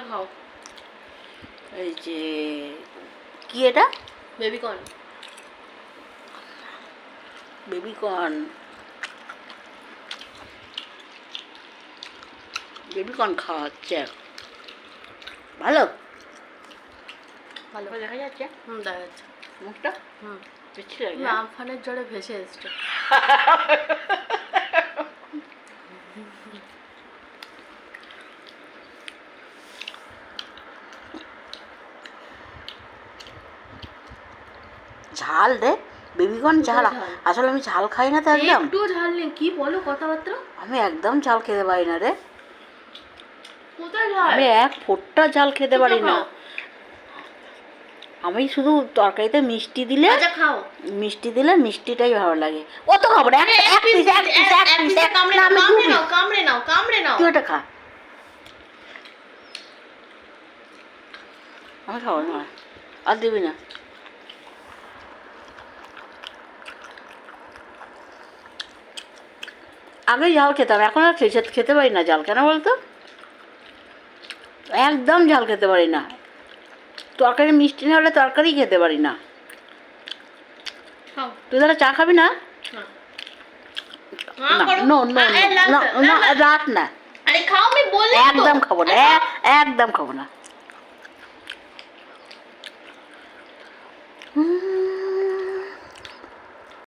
খাও। এই যে কি এটা? বেবিকর্ন। বেবিকর্ন। বেবিকর্ন খাওয়া হচ্ছে। ভালো ভালো দেখা যাচ্ছে দেখা যাচ্ছে মুখটা। পিচ্ছি লাগে না? আমফানের জ্বরে ভেসে এসছে। ঝাল রে, বেবিকর্ন ঝাল। আসলে আমি ঝাল খাই না তো একদম। একটু ঝাল নেই, কি বলো কথাবার্তা। আমি একদম ঝাল খেতে পারি না রে। কোথায় ঝাল? আমি এক ফোঁটা ঝাল খেতে পারি না। আমি শুধু তরকারিতে মিষ্টি দিলে, আচ্ছা খাও। মিষ্টি দিলে মিষ্টিটাই ভালো লাগে। অত খাবো না, এক পিস এক পিস এক পিস। কামড়ে নাও কামড়ে নাও কামড়ে নাও। তুই ওটা খা। আমি খাবো না, আর দিবি না। আগে ঝাল খেতাম, এখন আর খেতে পারি না ঝাল। কেন বলতো? একদম ঝাল খেতে পারি না। তরকারি মিষ্টি না হলে তরকারি খেতে পারি না। তুই তাহলে চা খাবি না? রাত না, আরে খাও, আমি বললাম তো। একদম খাবো না, একদম খাবো না।